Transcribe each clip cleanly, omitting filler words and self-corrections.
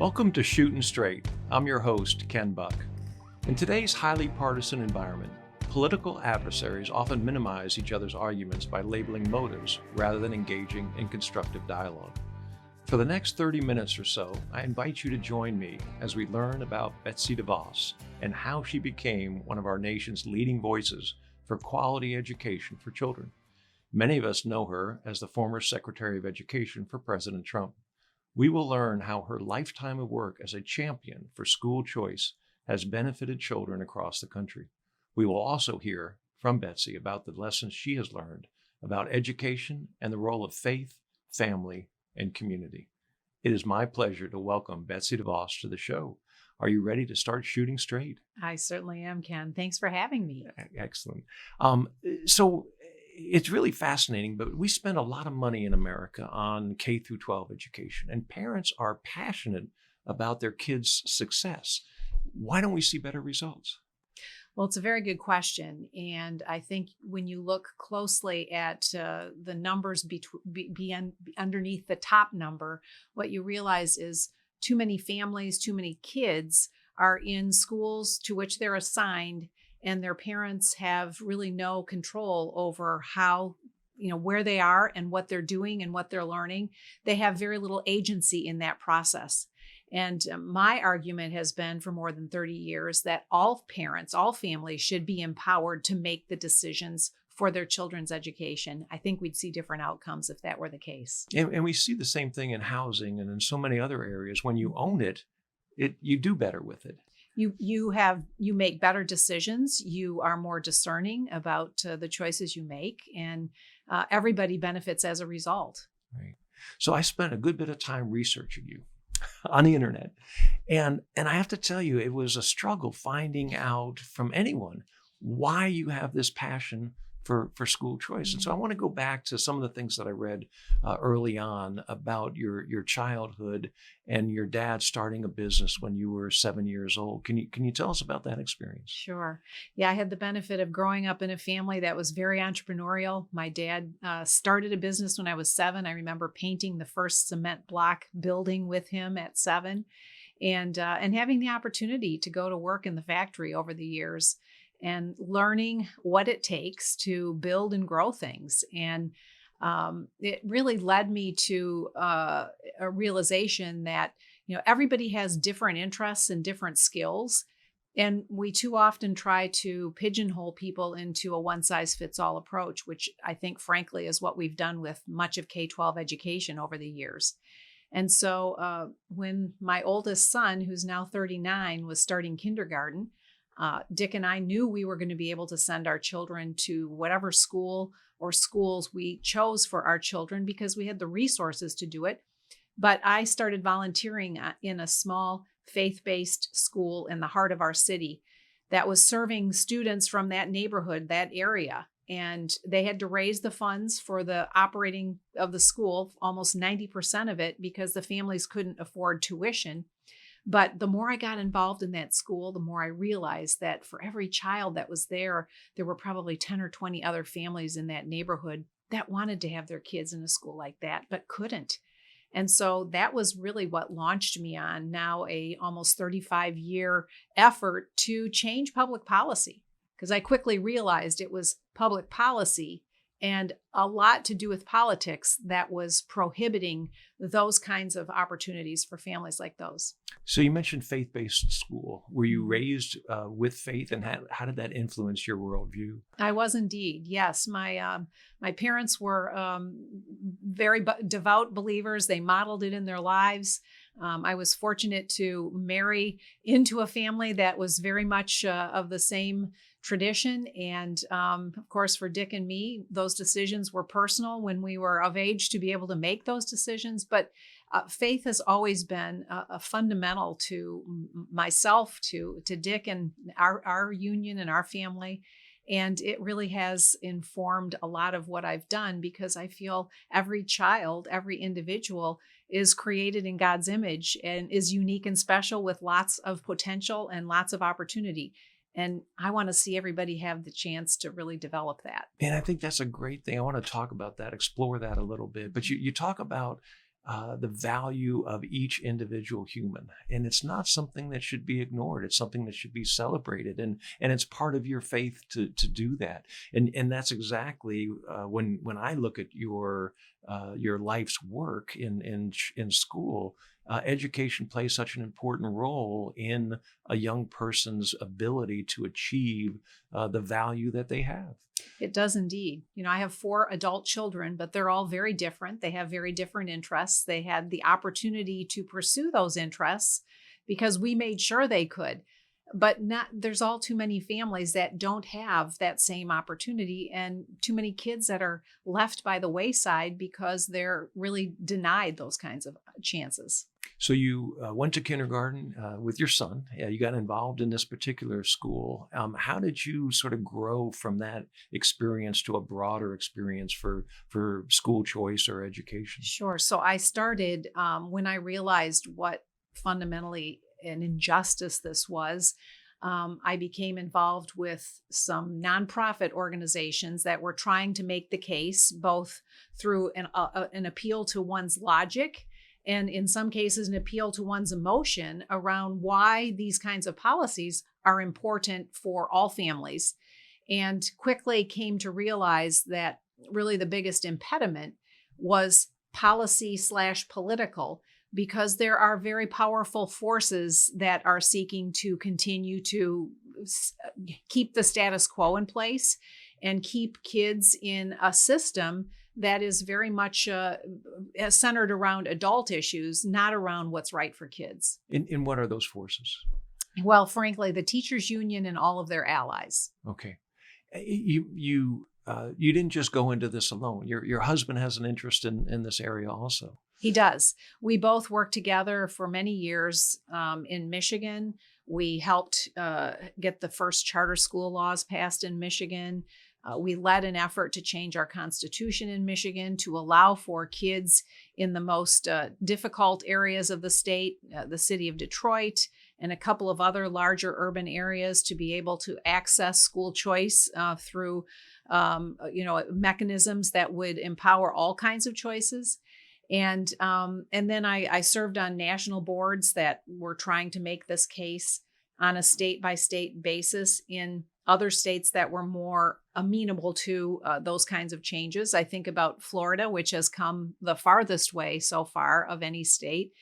Welcome to Shootin Straight. I'm your host, Ken Buck. In today's highly partisan environment, political adversaries often minimize each other's arguments by labeling motives rather than engaging in constructive dialogue. For the next 30 minutes or so, I invite you to join me as we learn about Betsy Devos and how she became one of our nation's leading voices for quality education for children. Many of us know her as the former Secretary of Education for President Trump. We will learn how her lifetime of work as a champion for school choice has benefited children across the country. We will also hear from Betsy about the lessons she has learned about education and the role of faith, family, and community. It is my pleasure to welcome Betsy Devos to the show. Are you ready to start shooting straight? I certainly am, Ken. Thanks for having me. Excellent. So it's really fascinating, but we spend a lot of money in America on K through 12 education, and parents are passionate about their kids' success. Why don't we see better results? Well, it's a very good question. And I think when you look closely at the numbers underneath the top number, what you realize is too many families, too many kids are in schools to which they're assigned, and their parents have really no control over how, where they are and what they're doing and what they're learning. They have very little agency in that process. And my argument has been for more than 30 years that all parents, all families should be empowered to make the decisions for their children's education. I think we'd see different outcomes if that were the case. And we see the same thing in housing and in so many other areas. When you own it, you do better with it. You make better decisions. You are more discerning about the choices you make, and everybody benefits as a result. Right. So I spent a good bit of time researching you on the internet, and I have to tell you, it was a struggle finding out from anyone why you have this passion for school choice. And so I want to go back to some of the things that I read early on about your childhood and your dad starting a business when you were 7 years old. Can you tell us about that experience? Sure. Yeah, I had the benefit of growing up in a family that was very entrepreneurial. My dad started a business when I was 7. I remember painting the first cement block building with him at 7, and having the opportunity to go to work in the factory over the years and learning what it takes to build and grow things. And it really led me to a realization that, everybody has different interests and different skills. And we too often try to pigeonhole people into a one-size-fits-all approach, which I think, frankly, is what we've done with much of K-12 education over the years. And so when my oldest son, who's now 39, was starting kindergarten, Dick and I knew we were going to be able to send our children to whatever school or schools we chose for our children because we had the resources to do it. But I started volunteering in a small faith-based school in the heart of our city that was serving students from that neighborhood, that area. And they had to raise the funds for the operating of the school, almost 90% of it, because the families couldn't afford tuition. But the more I got involved in that school, the more I realized that for every child that was there, there were probably 10 or 20 other families in that neighborhood that wanted to have their kids in a school like that, but couldn't. And so that was really what launched me on now a almost 35-year effort to change public policy, because I quickly realized it was public policy and a lot to do with politics that was prohibiting those kinds of opportunities for families like those. So you mentioned faith-based school. Were you raised with faith, and how did that influence your worldview? I was indeed, yes. My parents were very devout believers. They modeled it in their lives. I was fortunate to marry into a family that was very much of the same tradition. And of course, for Dick and me, those decisions were personal when we were of age to be able to make those decisions. But faith has always been a fundamental to myself, to Dick and our union and our family. And it really has informed a lot of what I've done, because I feel every child, every individual is created in God's image and is unique and special with lots of potential and lots of opportunity. And I want to see everybody have the chance to really develop that. And I think that's a great thing. I want to talk about that, explore that a little bit. But you talk about the value of each individual human. And it's not something that should be ignored. It's something that should be celebrated. And it's part of your faith to do that. And that's exactly when I look at your life's work in school. Education plays such an important role in a young person's ability to achieve the value that they have. It does indeed. I have 4 adult children, but they're all very different. They have very different interests. They had the opportunity to pursue those interests because we made sure they could. But there's all too many families that don't have that same opportunity, and too many kids that are left by the wayside because they're really denied those kinds of chances. So you went to kindergarten with your son. You got involved in this particular school. How did you sort of grow from that experience to a broader experience for school choice or education? Sure. So I started when I realized what fundamentally an injustice this was. I became involved with some nonprofit organizations that were trying to make the case, both through an appeal to one's logic and in some cases an appeal to one's emotion around why these kinds of policies are important for all families. And quickly came to realize that really the biggest impediment was policy/political, because there are very powerful forces that are seeking to continue to keep the status quo in place and keep kids in a system that is very much centered around adult issues, not around what's right for kids. And what are those forces? Well, frankly, the teachers union and all of their allies. Okay. You didn't just go into this alone. Your husband has an interest in this area also. He does. We both worked together for many years in Michigan. We helped get the first charter school laws passed in Michigan. We led an effort to change our constitution in Michigan to allow for kids in the most difficult areas of the state, the city of Detroit, and a couple of other larger urban areas to be able to access school choice through mechanisms that would empower all kinds of choices. And then I served on national boards that were trying to make this case on a state-by-state basis in other states that were more amenable to those kinds of changes. I think about Florida, which has come the farthest way so far of any state,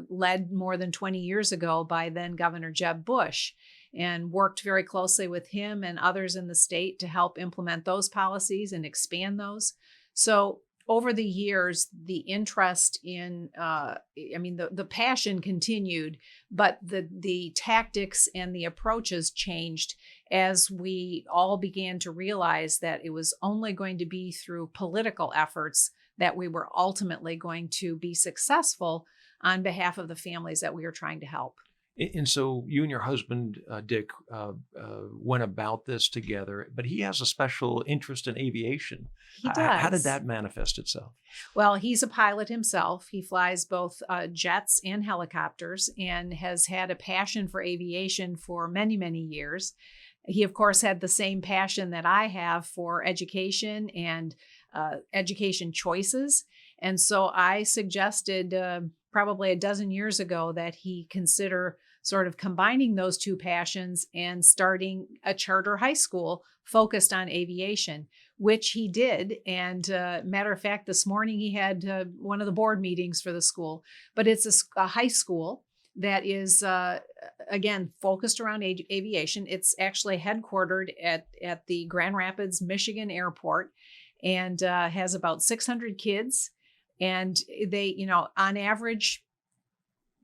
led more than 20 years ago by then Governor Jeb Bush, and worked very closely with him and others in the state to help implement those policies and expand those. So over the years, the interest in, the passion continued, but the tactics and the approaches changed as we all began to realize that it was only going to be through political efforts that we were ultimately going to be successful on behalf of the families that we were trying to help. And so you and your husband, Dick, went about this together, but he has a special interest in aviation. He does. How did that manifest itself? Well, he's a pilot himself. He flies both jets and helicopters and has had a passion for aviation for many, many years. He, of course, had the same passion that I have for education and education choices. And so I suggested probably a dozen years ago that he consider sort of combining those two passions and starting a charter high school focused on aviation, which he did. And matter of fact, this morning he had one of the board meetings for the school. But it's a high school that is, again, focused around aviation. It's actually headquartered at the Grand Rapids, Michigan airport, and has about 600 kids. And they, on average,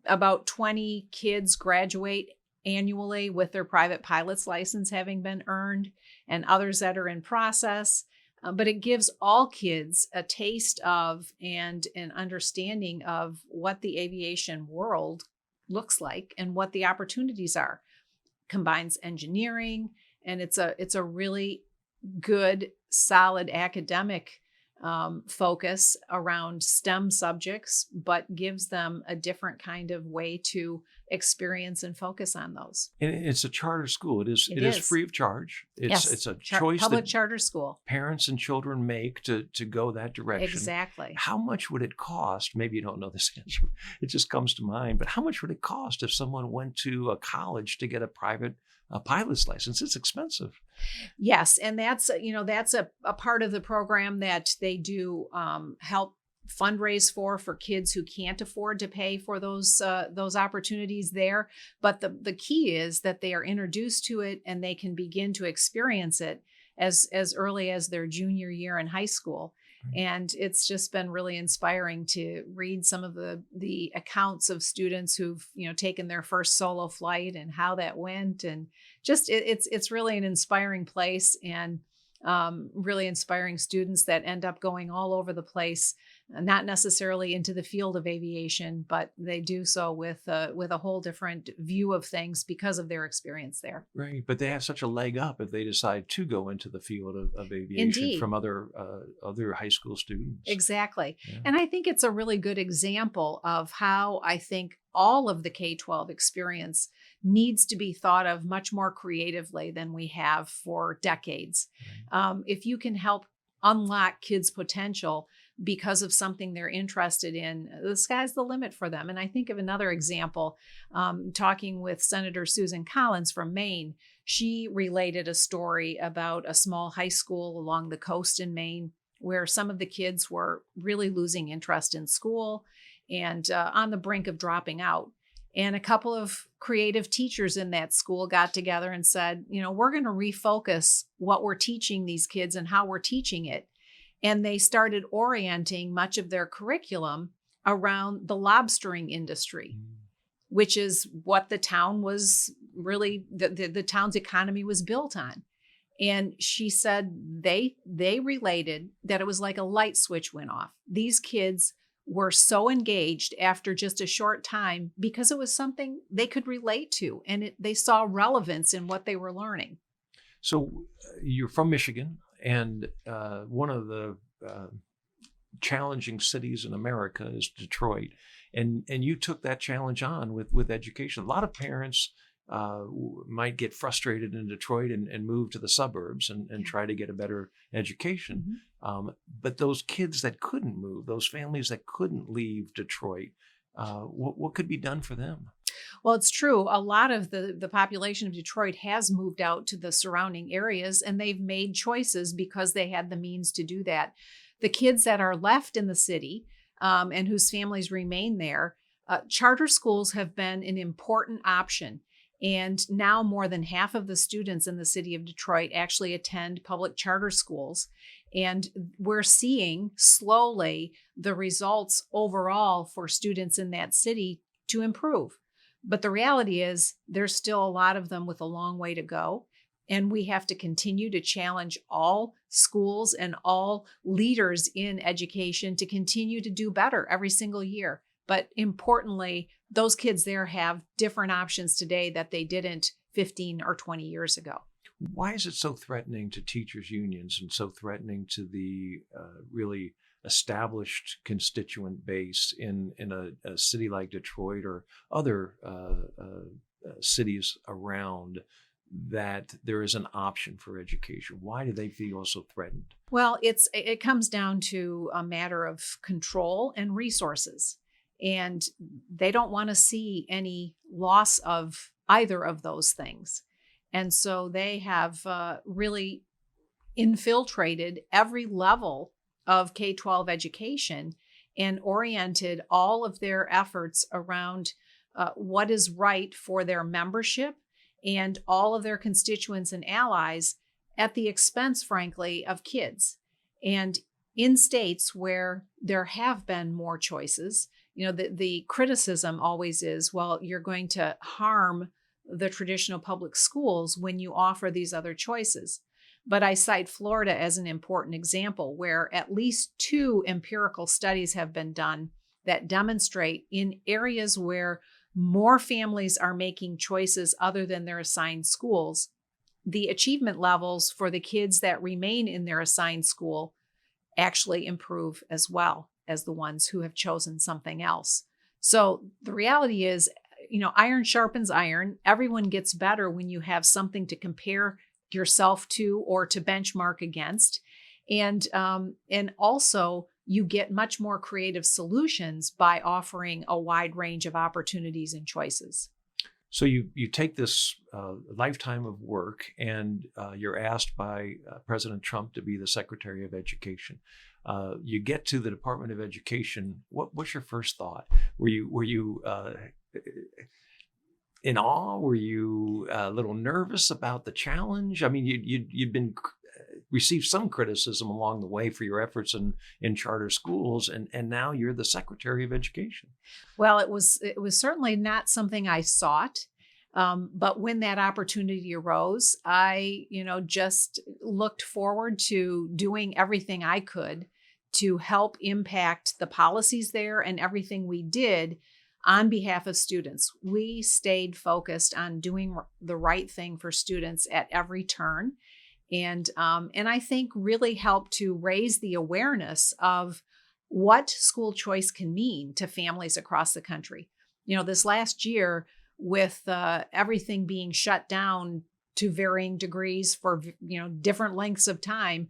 about 20 kids graduate annually with their private pilot's license having been earned, and others that are in process. But it gives all kids a taste of and an understanding of what the aviation world looks like and what the opportunities are. Combines engineering, and it's a really good, solid academic focus around STEM subjects, but gives them a different kind of way to experience and focus on those. And it's a charter school. It It is is. free of charge. Yes. It's a choice Public that charter school. parents and children make to go that direction. Exactly. How much would it cost? Maybe you don't know this answer. It just comes to mind. But how much would it cost if someone went to a college to get a private pilot's license? It's expensive. Yes, and that's a part of the program that they do help fundraise for kids who can't afford to pay for those opportunities there. But the key is that they are introduced to it and they can begin to experience it as early as their junior year in high school. And it's just been really inspiring to read some of the accounts of students who've taken their first solo flight and how that went, and just it's really an inspiring place, and really inspiring students that end up going all over the place, not necessarily into the field of aviation, but they do so with a whole different view of things because of their experience there. Right, but they have such a leg up if they decide to go into the field of aviation. Indeed. From other high school students. Exactly. Yeah. And I think it's a really good example of how I think all of the K-12 experience needs to be thought of much more creatively than we have for decades. Right. If you can help unlock kids' potential because of something they're interested in, the sky's the limit for them. And I think of another example, talking with Senator Susan Collins from Maine. She related a story about a small high school along the coast in Maine where some of the kids were really losing interest in school and on the brink of dropping out. And a couple of creative teachers in that school got together and said, we're going to refocus what we're teaching these kids and how we're teaching it. And they started orienting much of their curriculum around the lobstering industry, which is what the town was really, the town's economy was built on. And she said they related that it was like a light switch went off. These kids were so engaged after just a short time because it was something they could relate to, and they saw relevance in what they were learning. So you're from Michigan, and one of the challenging cities in America is Detroit, and you took that challenge on with education. A lot of parents might get frustrated in Detroit and move to the suburbs and try to get a better education. Mm-hmm. But those kids that couldn't move, those families that couldn't leave Detroit, what could be done for them? Well, it's true. A lot of the population of Detroit has moved out to the surrounding areas, and they've made choices because they had the means to do that. The kids that are left in the city and whose families remain there, charter schools have been an important option. And now more than half of the students in the city of Detroit actually attend public charter schools. And we're seeing slowly the results overall for students in that city to improve. But the reality is there's still a lot of them with a long way to go. And we have to continue to challenge all schools and all leaders in education to continue to do better every single year. But importantly, those kids there have different options today that they didn't 15 or 20 years ago. Why is it so threatening to teachers' unions and so threatening to the really established constituent base in a city like Detroit or other cities around, that there is an option for education? Why do they feel so threatened? Well, it comes down to a matter of control and resources. And they don't want to see any loss of either of those things. And so they have really infiltrated every level of K-12 education and oriented all of their efforts around what is right for their membership and all of their constituents and allies at the expense, frankly, of kids. And in states where there have been more choices, the criticism always is, well, you're going to harm the traditional public schools when you offer these other choices. But I cite Florida as an important example where at least 2 empirical studies have been done that demonstrate in areas where more families are making choices other than their assigned schools, the achievement levels for the kids that remain in their assigned school actually improve as well as the ones who have chosen something else. So the reality is, iron sharpens iron. Everyone gets better when you have something to compare yourself to or to benchmark against. And also you get much more creative solutions by offering a wide range of opportunities and choices. So you take this lifetime of work, and you're asked by President Trump to be the Secretary of Education. You get to the Department of Education. What's your first thought? Were you in awe? Were you a little nervous about the challenge? I mean, you'd been received some criticism along the way for your efforts in charter schools, and now you're the Secretary of Education. Well, it was certainly not something I sought. But when that opportunity arose, I, just looked forward to doing everything I could to help impact the policies there and everything we did on behalf of students. We stayed focused on doing the right thing for students at every turn. And I think really helped to raise the awareness of what school choice can mean to families across the country. This last year, with everything being shut down to varying degrees for different lengths of time,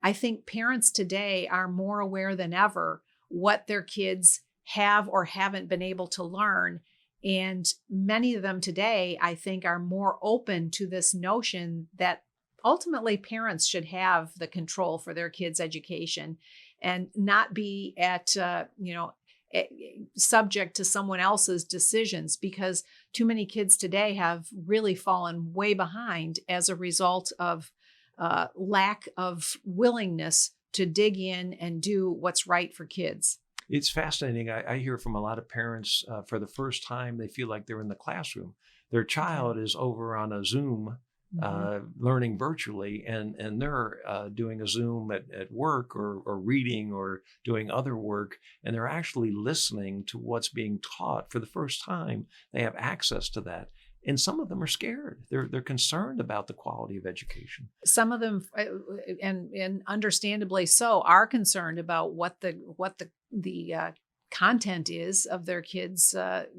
I think parents today are more aware than ever what their kids have or haven't been able to learn. And many of them today, I think, are more open to this notion that ultimately parents should have the control for their kids' education and not be subject to someone else's decisions, because too many kids today have really fallen way behind as a result of lack of willingness to dig in and do what's right for kids. It's fascinating. I hear from a lot of parents for the first time, they feel like they're in the classroom. Their child is over on a Zoom learning virtually, and they're doing a Zoom at work or reading or doing other work, and they're actually listening to what's being taught for the first time. They have access to that. And some of them are scared. They're concerned about the quality of education. Some of them, and understandably so, are concerned about what the content is of their kids'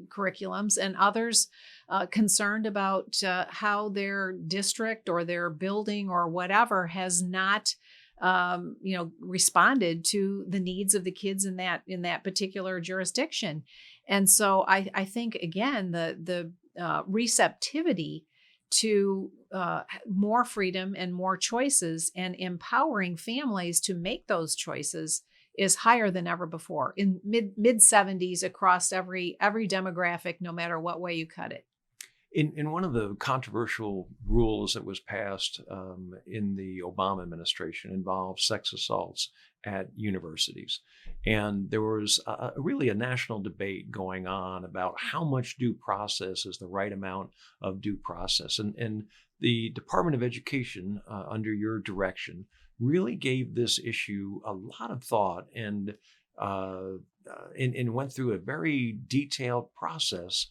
curriculums, and others concerned about how their district or their building or whatever has not responded to the needs of the kids in that particular jurisdiction. And so I think, again, the receptivity to more freedom and more choices and empowering families to make those choices is higher than ever before, in mid 70s across every demographic, no matter what way you cut it. In one of the controversial rules that was passed in the Obama administration involved sex assaults at universities. And there was really a national debate going on about how much due process is the right amount of due process. And the Department of Education, under your direction, really gave this issue a lot of thought and went through a very detailed process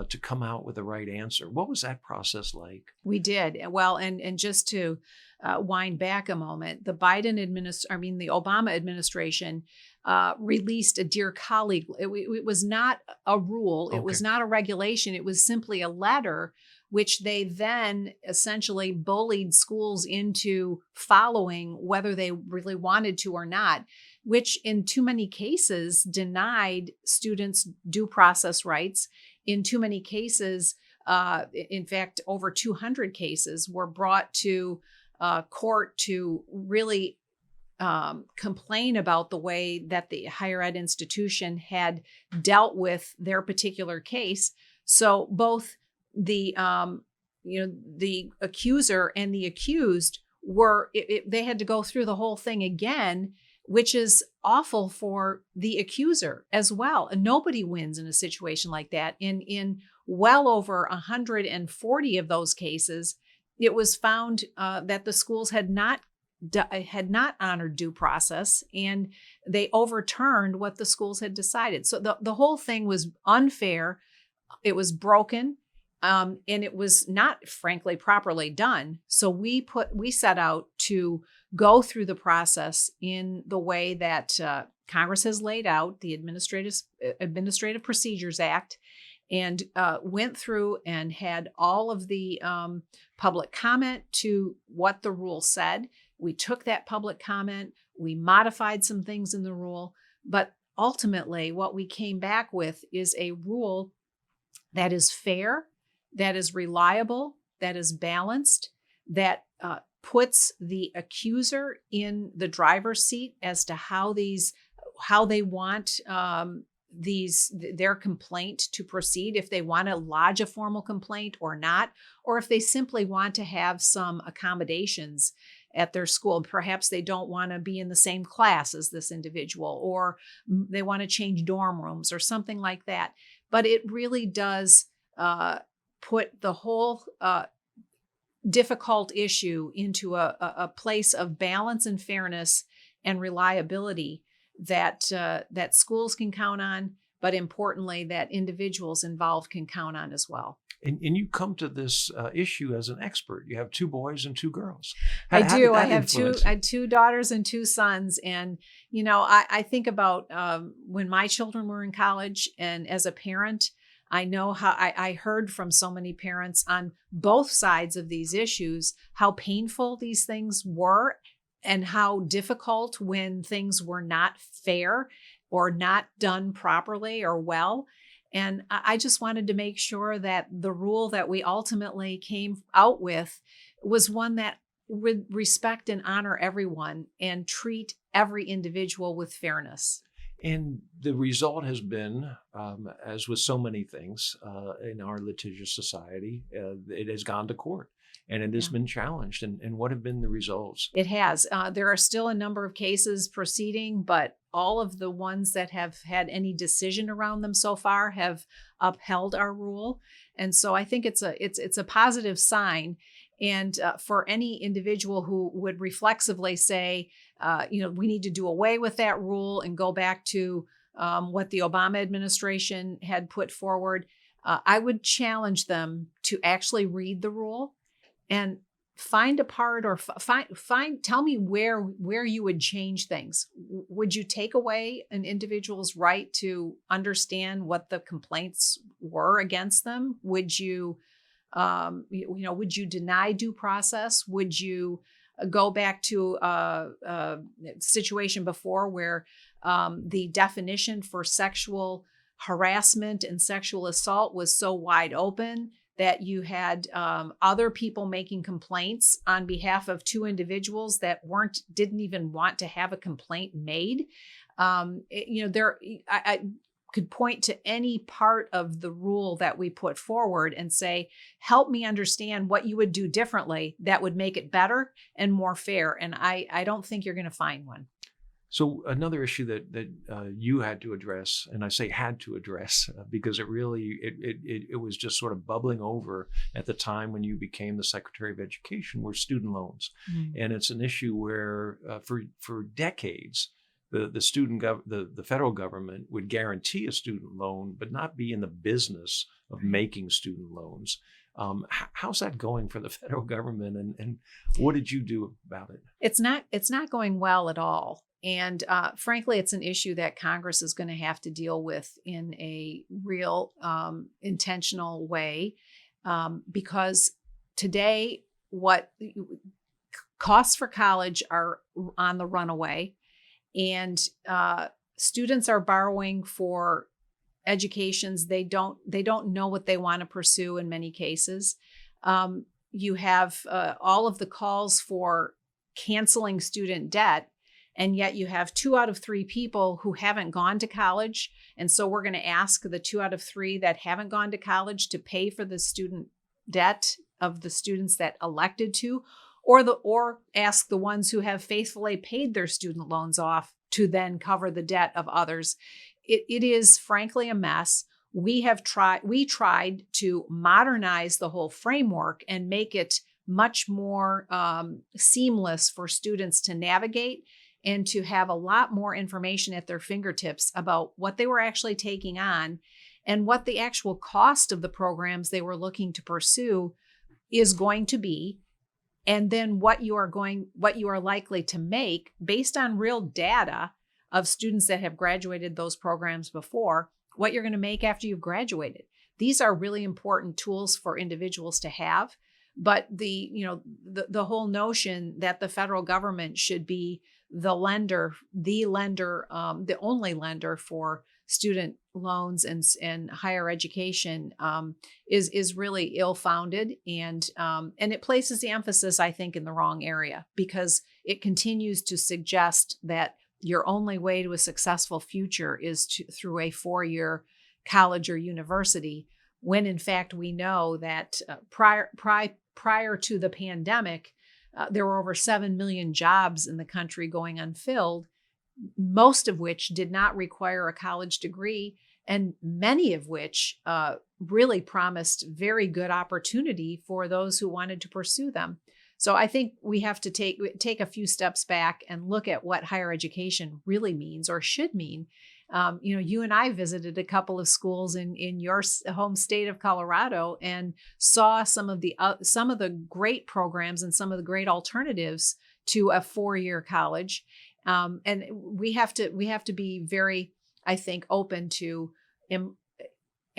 to come out with the right answer. What was that process like? We did. Well, and just to wind back a moment, the Obama administration released a Dear Colleague. It was not a rule. Okay. It was not a regulation. It was simply a letter, which they then essentially bullied schools into following, whether they really wanted to or not, which in too many cases denied students due process rights. In too many cases, in fact, over 200 cases were brought to court to really complain about the way that the higher ed institution had dealt with their particular case. So both the accuser and the accused they had to go through the whole thing again, which is awful for the accuser as well. And nobody wins in a situation like that. In well over 140 of those cases, it was found that the schools had not honored due process, and they overturned what the schools had decided. So the whole thing was unfair. It was broken. And it was not, frankly, properly done. So we set out to go through the process in the way that Congress has laid out, the Administrative Procedures Act, and went through and had all of the public comment to what the rule said. We took that public comment, we modified some things in the rule, but ultimately what we came back with is a rule that is fair, that is reliable, that is balanced, that puts the accuser in the driver's seat as to how they want their complaint to proceed, if they want to lodge a formal complaint or not, or if they simply want to have some accommodations at their school. Perhaps they don't want to be in the same class as this individual, or they want to change dorm rooms or something like that. But it really does put the whole difficult issue into a place of balance and fairness and reliability that schools can count on, but importantly, that individuals involved can count on as well. And you come to this issue as an expert. You have 2 boys and 2 girls. I do. I have two daughters and 2 sons. And, I think about when my children were in college, and as a parent, I know how I heard from so many parents on both sides of these issues, how painful these things were and how difficult when things were not fair or not done properly or well. And I just wanted to make sure that the rule that we ultimately came out with was one that would respect and honor everyone and treat every individual with fairness. And the result has been, as with so many things in our litigious society, it has gone to court. And it has been challenged. And what have been the results? It has. There are still a number of cases proceeding, but all of the ones that have had any decision around them so far have upheld our rule. And so I think it's a positive sign. And for any individual who would reflexively say, we need to do away with that rule and go back to what the Obama administration had put forward, I would challenge them to actually read the rule and find a part or tell me where you would change things. Would you take away an individual's right to understand what the complaints were against them? Would you, would you deny due process? Would you go back to a situation before where the definition for sexual harassment and sexual assault was so wide open that you had other people making complaints on behalf of 2 individuals that didn't even want to have a complaint made? I could point to any part of the rule that we put forward and say, help me understand what you would do differently that would make it better and more fair. And I don't think you're going to find one. So another issue that you had to address, and I say had to address because it was just sort of bubbling over at the time when you became the Secretary of Education, were student loans. Mm-hmm. And it's an issue where for decades, the federal government would guarantee a student loan, but not be in the business of making student loans. How's that going for the federal government, and what did you do about it? It's not going well at all. And frankly, it's an issue that Congress is going to have to deal with in a real intentional way, because today, what costs for college are on the runaway, and students are borrowing for educations they don't know what they want to pursue in many cases. You have all of the calls for canceling student debt. And yet you have 2 out of 3 people who haven't gone to college. And so we're going to ask the 2 out of 3 that haven't gone to college to pay for the student debt of the students that elected to, or ask the ones who have faithfully paid their student loans off to then cover the debt of others. It is frankly a mess. We tried to modernize the whole framework and make it much more seamless for students to navigate and to have a lot more information at their fingertips about what they were actually taking on and what the actual cost of the programs they were looking to pursue is going to be, and then what you are likely to make based on real data of students that have graduated those programs before, what you're going to make after you've graduated. these are really important tools for individuals to have. But the whole notion that the federal government should be the only lender for student loans and higher education is really ill-founded, and it places the emphasis, I think, in the wrong area, because it continues to suggest that your only way to a successful future is through a 4-year college or university, when in fact we know that prior to the pandemic, there were over 7 million jobs in the country going unfilled, most of which did not require a college degree, and many of which really promised very good opportunity for those who wanted to pursue them. So I think we have to take a few steps back and look at what higher education really means or should mean. You and I visited a couple of schools in your home state of Colorado and saw some of the great programs and some of the great alternatives to a 4-year college. And we have to be very, I think, open to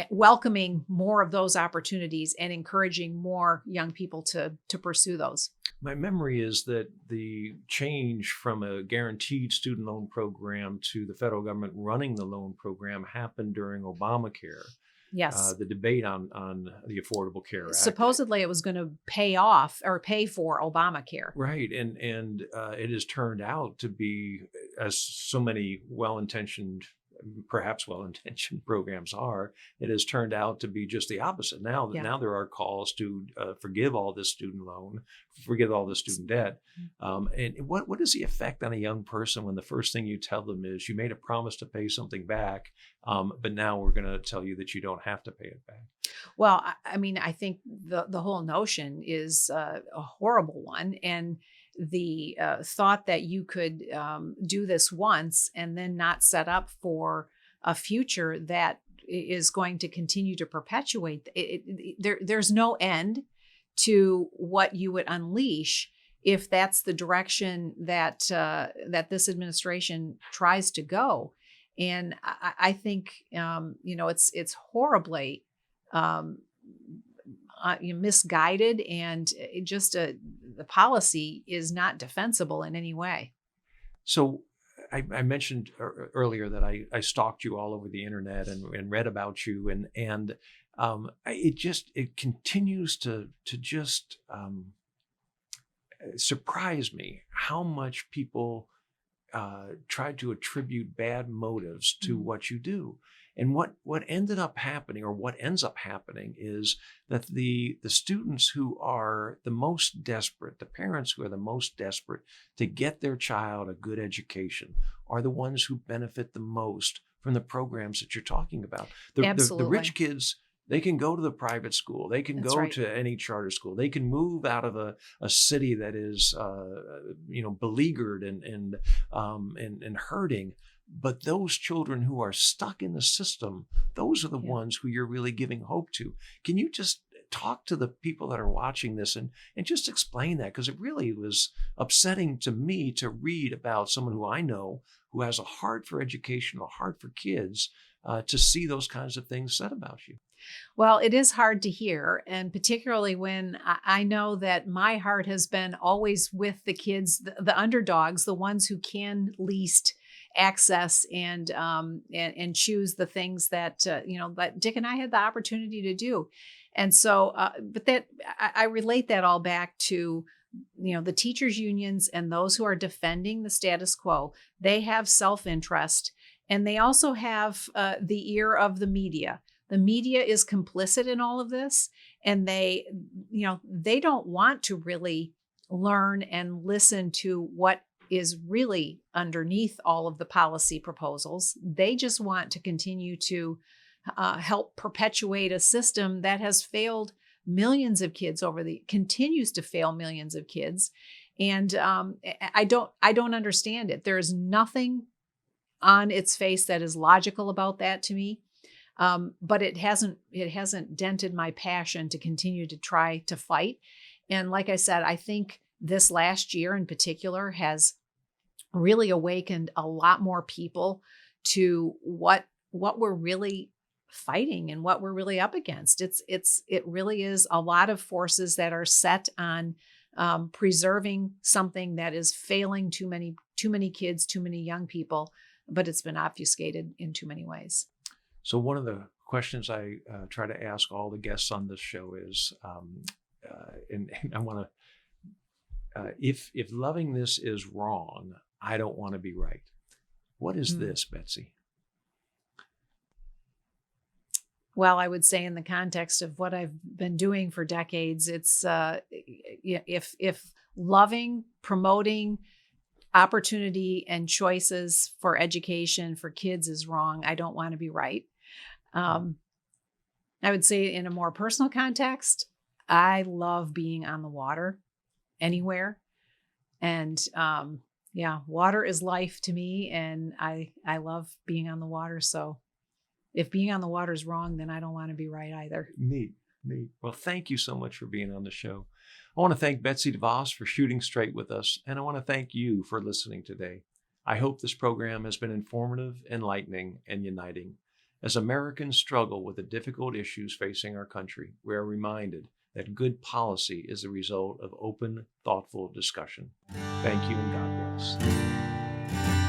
welcoming more of those opportunities and encouraging more young people to pursue those. My memory is that the change from a guaranteed student loan program to the federal government running the loan program happened during Obamacare. Yes. The debate on the Affordable Care Act. Supposedly it was going to pay off or pay for Obamacare. Right. And it has turned out to be, as so many perhaps well-intentioned programs are, it has turned out to be just the opposite. Now there are calls to forgive all this student loan, forgive all this student debt. And what is the effect on a young person when the first thing you tell them is, you made a promise to pay something back, but now we're going to tell you that you don't have to pay it back? Well, I mean, I think the whole notion is a horrible one. And the thought that you could do this once and then not set up for a future that is going to continue to perpetuate there's no end to what you would unleash if that's the direction that this administration tries to go. And I think it's horribly misguided, and the policy is not defensible in any way. So I mentioned earlier that I stalked you all over the internet and read about you, and it continues to just surprise me how much people try to attribute bad motives to what you do. And what ended up happening, or what ends up happening, is that the students who are the most desperate, the parents who are the most desperate to get their child a good education, are the ones who benefit the most from the programs that you're talking about. Absolutely. The rich kids, they can go to the private school. They can go to any charter school. They can move out of a city that is beleaguered and hurting. But those children who are stuck in the system, those are the ones who you're really giving hope to. Can you just talk to the people that are watching this and just explain that? Because it really was upsetting to me to read about someone who I know who has a heart for education, a heart for kids, to see those kinds of things said about you. Well, it is hard to hear, and particularly when I know that my heart has been always with the kids, the underdogs, the ones who can least access and choose the things that that Dick and I had the opportunity to do. And so, but that I relate that all back to the teachers' unions and those who are defending the status quo. They have self-interest, and they also have the ear of the media. The media is complicit in all of this, and they don't want to really learn and listen to what is really underneath all of the policy proposals. They just want to continue to help perpetuate a system that has failed millions of kids continues to fail millions of kids. And I don't understand it. There is nothing on its face that is logical about that to me. But it hasn't dented my passion to continue to try to fight. And like I said, I think this last year in particular has really awakened a lot more people to what we're really fighting and what we're really up against. It really is a lot of forces that are set on preserving something that is failing too many kids, too many young people, but it's been obfuscated in too many ways. So one of the questions I try to ask all the guests on this show is, and I want to, if loving this is wrong, I don't want to be right. What is this, Betsy? Well, I would say in the context of what I've been doing for decades, it's if loving, promoting opportunity and choices for education for kids is wrong, I don't want to be right. I would say in a more personal context, I love being on the water anywhere. And water is life to me, and I love being on the water. So if being on the water is wrong, then I don't want to be right either. Neat. Well, thank you so much for being on the show. I want to thank Betsy Devos for shooting straight with us, and I want to thank you for listening today. I hope this program has been informative, enlightening, and uniting. As Americans struggle with the difficult issues facing our country, we are reminded that good policy is the result of open, thoughtful discussion. Thank you, and God bless.